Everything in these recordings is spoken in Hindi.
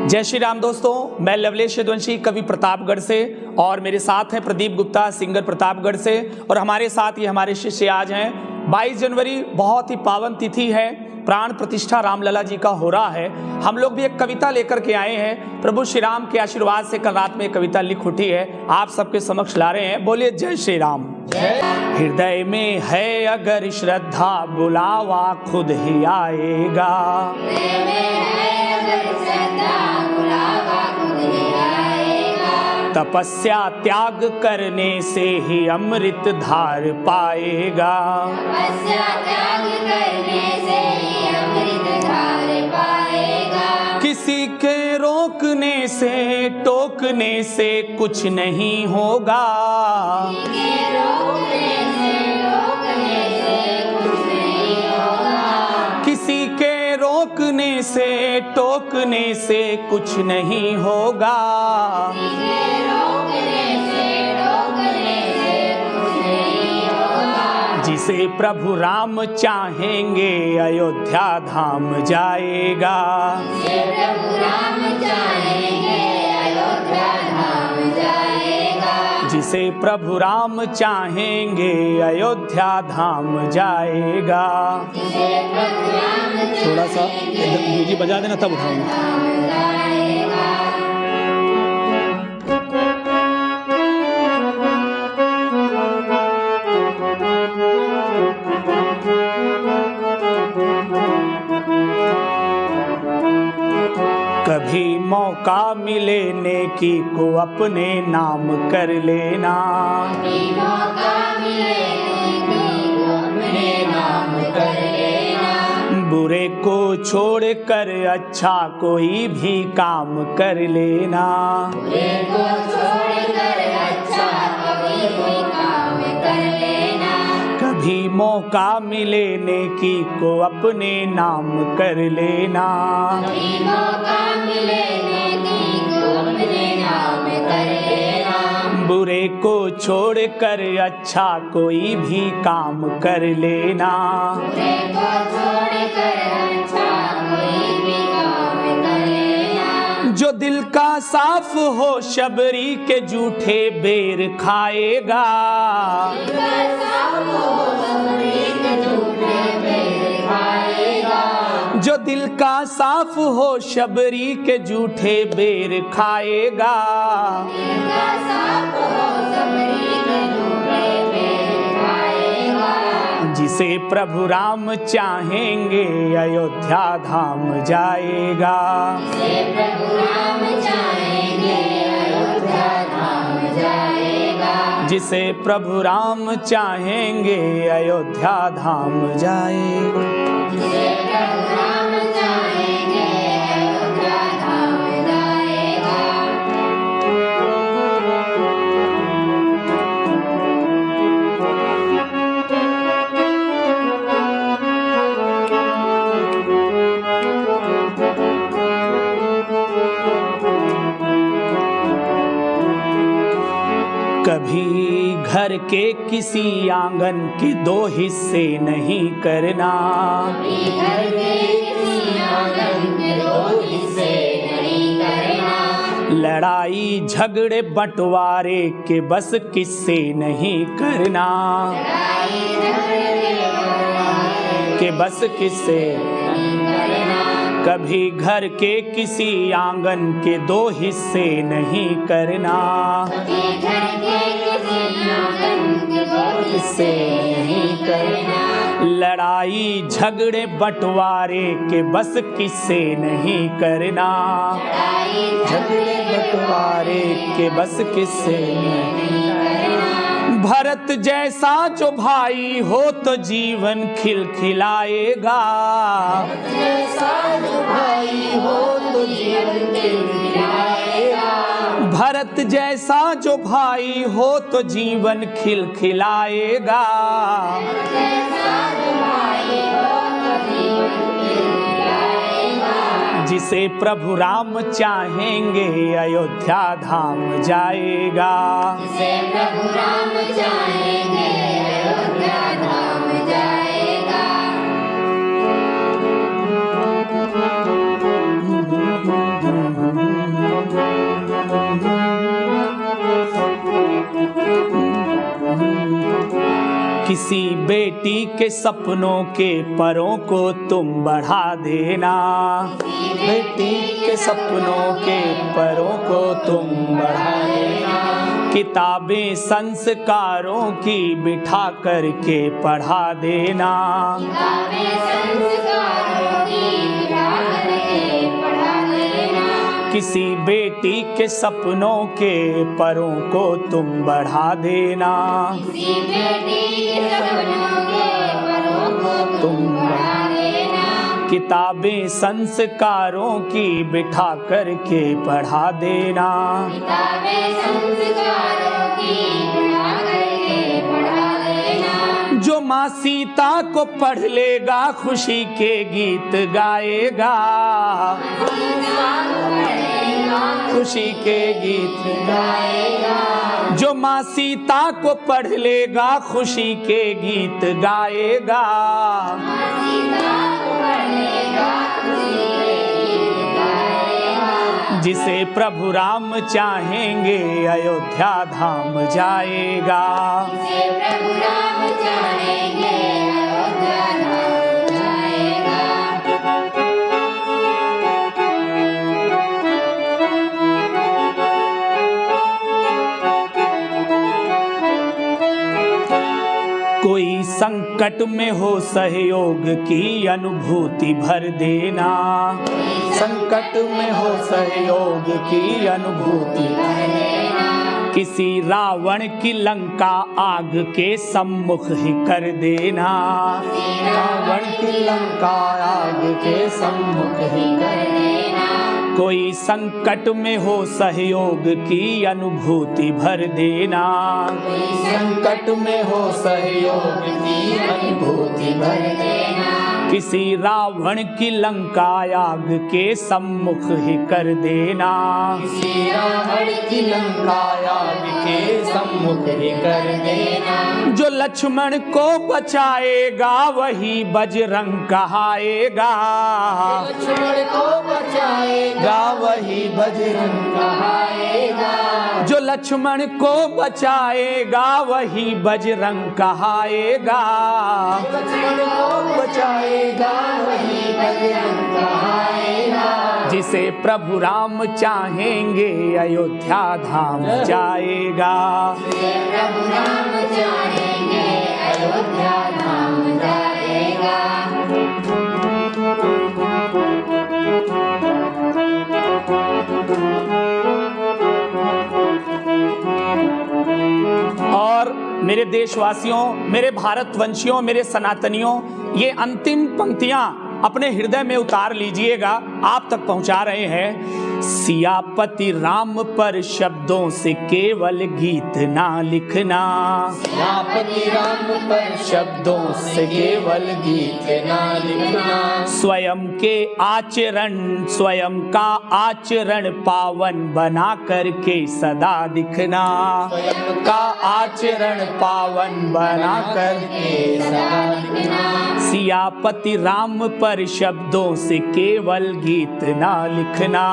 जय श्री राम दोस्तों, मैं लवलेश यदुवंशी कवि प्रतापगढ़ से और मेरे साथ हैं प्रदीप गुप्ता सिंगर प्रतापगढ़ से। और हमारे साथ ये हमारे शिष्य आज हैं। 22 जनवरी बहुत ही पावन तिथि है, प्राण प्रतिष्ठा रामलला जी का हो रहा है। हम लोग भी एक कविता लेकर के आए हैं। प्रभु श्री राम के आशीर्वाद से कल रात में कविता लिख उठी है, आप सबके समक्ष ला रहे हैं। बोलिए जय श्री राम। हृदय में है अगर श्रद्धा बुलावा खुद ही आएगा। तपस्या त्याग करने से ही अमृत धार पाएगा। तपस्या त्याग करने से ही अमृत धार पाएगा। किसी के रोकने से टोकने से कुछ नहीं होगा। किसी के रोकने से टोकने से कुछ नहीं होगा। जिसे प्रभु राम चाहेंगे अयोध्या धाम जाएगा। जिसे प्रभु राम चाहेंगे अयोध्या धाम जाएगा। जिसे प्रभु राम चाहेंगे अयोध्या धाम जाएगा। जिसे प्रभु राम थोड़ा सा म्यूजिक बजा देना तब उठाऊंगा। कभी मौका मिले नेकी को अपने नाम कर लेना। कभी मौका मिले नेकी को अपने नाम कर लेना। बुरे को छोड़ कर अच्छा कोई भी काम कर लेना। बुरे को छोड़ कर अच्छा कोई भी काम कर लेना। कभी मौका मिले नेकी को अपने नाम कर लेना। कभी मौका मिले नेकी को अपने नाम कर लेना। बुरे को छोड़ कर अच्छा कोई भी काम कर लेना। बुरे को छोड़ कर अच्छा कोई भी काम कर लेना। जो दिल का साफ हो शबरी के झूठे बेर खाएगा। जो दिल का साफ हो शबरी के झूठे बेर खाएगा। जिसे प्रभु राम चाहेंगे अयोध्या धाम जाएगा। जिसे प्रभु राम चाहेंगे अयोध्या धाम जाएगा। जिसे प्रभु राम चाहेंगे अयोध्या धाम जाएगा। जिसे प्रभु राम चाहेंगे अयोध्या धाम जाएगा। कभी घर के किसी आंगन के दो हिस्से नहीं करना। कभी घर के किसी आंगन के दो हिस्से नहीं करना। लड़ाई झगड़े बंटवारे के बस किस्से नहीं करना। लड़ाई झगड़े के बस किस्से नहीं करना। कभी घर के किसी आंगन के दो हिस्से नहीं करना। कभी घर के किसी आंगन के दो हिस्से नहीं करना। लड़ाई झगड़े बंटवारे के बस किस्से नहीं करना। लड़ाई झगड़े बंटवारे के बस किस्से नहीं। भरत जैसा जो भाई हो तो जीवन खिलखिलाएगा। जैसा जो भाई हो तो जीवन खिलखिलाएगा। भरत जैसा जो भाई हो तो जीवन खिलखिलाएगा। जैसा जो भाई हो तो जीवन खिलखिलाएगा। जिसे प्रभु राम चाहेंगे अयोध्या धाम जाएगा। जिसे प्रभु राम चाहेंगे अयोध्या धाम जाएगा। किसी बेटी के सपनों के परों को तुम बढ़ा देना, बेटी के सपनों के परों को तुम बढ़ा देना। किताबें संस्कारों की बिठा करके पढ़ा देना, किसी बेटी के सपनों के परों को तुम बढ़ा देना, तुम बढ़ा देना। किताबें संस्कारों की बिठा करके पढ़ा देना, जो माँ सीता को पढ़ लेगा खुशी के गीत गाएगा, खुशी के गीत गाएगा। जो माँ सीता को पढ़ लेगा खुशी के गीत गाएगा, जिसे प्रभु राम चाहेंगे अयोध्या धाम जाएगा, जिसे प्रभु राम चाहेंगे अयोध्या धाम जाएगा। कोई संकट में हो सहयोग की अनुभूति भर देना, संकट में हो सहयोग की अनुभूति भर देना। किसी रावण की लंका आग के सम्मुख ही कर देना, रावण की लंका आग के सम्मुख ही कर देना। कोई संकट में हो सहयोग की अनुभूति भर देना, कोई संकट में हो सहयोग की अनुभूति भर देना। किसी रावण की लंका आग के सम्मुख ही कर देना, किसी रावण की लंका आग के सम्मुख ही कर देना। जो लक्ष्मण को बचाएगा वही बजरंग कहाएगा, लक्ष्मण को बचाएगा वही बजरंग कहाएगा। जो लक्ष्मण को बचाएगा वही बजरंग कहाएगा, लक्ष्मण को बचाएगा वही बजरंग कहाएगा। जिसे प्रभु राम चाहेंगे अयोध्या धाम जाएगा, जिसे प्रभु राम चाहेंगे अयोध्या धाम जाएगा। और मेरे देशवासियों, मेरे भारतवंशियों, मेरे सनातनियों, ये अंतिम पंक्तियां अपने हृदय में उतार लीजिएगा, आप तक पहुंचा रहे हैं। सियापति राम पर शब्दों से केवल गीत ना लिखना, सियापति राम पर शब्दों से केवल गीत ना लिखना। स्वयं के आचरण, स्वयं का आचरण पावन बना करके सदा दिखना, स्वयं का आचरण पावन बना करके सदा दिखना। सियापति राम पर शब्दों से केवल गीत ना लिखना,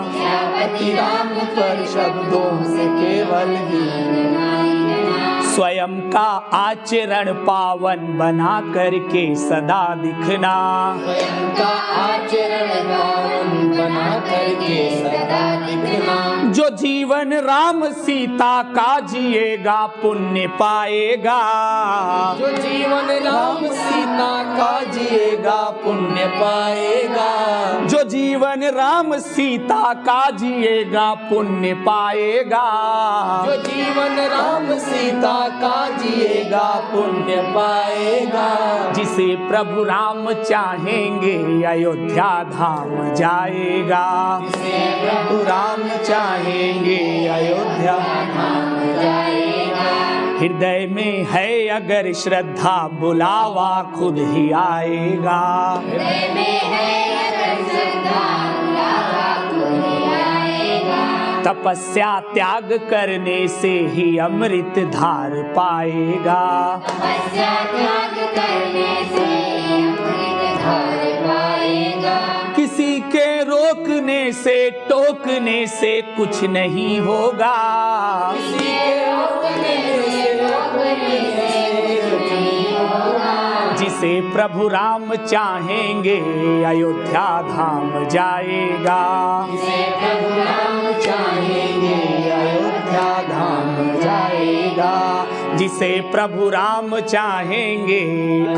सियापति राम पर शब्दों से केवल गीत ना लिखना। स्वयं का आचरण पावन बना करके सदा दिखना, स्वयं का आचरण पावन बना करके सदा दिखना। जो जीवन राम सीता का जिएगा पुण्य पाएगा, जो जीवन राम सीता का जिएगा पुण्य पाएगा। जो जीवन राम सीता का जिएगा पुण्य पाएगा, जो जीवन राम सीता का जिएगा पुण्य पाएगा। जिसे प्रभु राम चाहेंगे अयोध्या धाम जाएगा, जिसे प्रभु राम चाहेंगे अयोध्या धाम जाएगा। हृदय में है अगर श्रद्धा बुलावा खुद ही आएगा, हृदय में है अगर श्रद्धा बुलावा खुद ही आएगा। तपस्या त्याग करने से ही अमृत धार पाएगा, तपस्या त्याग करने से ही अमृत धार पाएगा। किसी के रोकने से टोकने से कुछ नहीं होगा, किसी के रोकने से टोकने से कुछ नहीं जिसे प्रभु राम चाहेंगे अयोध्या धाम जाएगा। जिसे प्रभु राम चाहेंगे अयोध्या धाम जाएगा। जिसे प्रभु राम चाहेंगे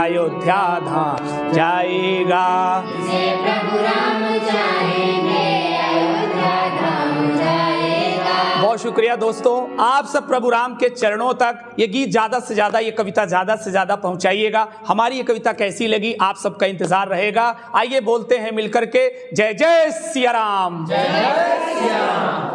अयोध्या धाम जाएगा। जिसे प्रभु राम चाहेंगे अयोध्या धाम जाएगा। बहुत शुक्रिया दोस्तों, आप सब प्रभु राम के चरणों तक ये गीत ज्यादा से ज्यादा, ये कविता ज्यादा से ज्यादा पहुंचाइएगा। हमारी ये कविता कैसी लगी आप सबका इंतजार रहेगा। आइए बोलते हैं मिलकर के जय जय सिया राम। जय सिया राम।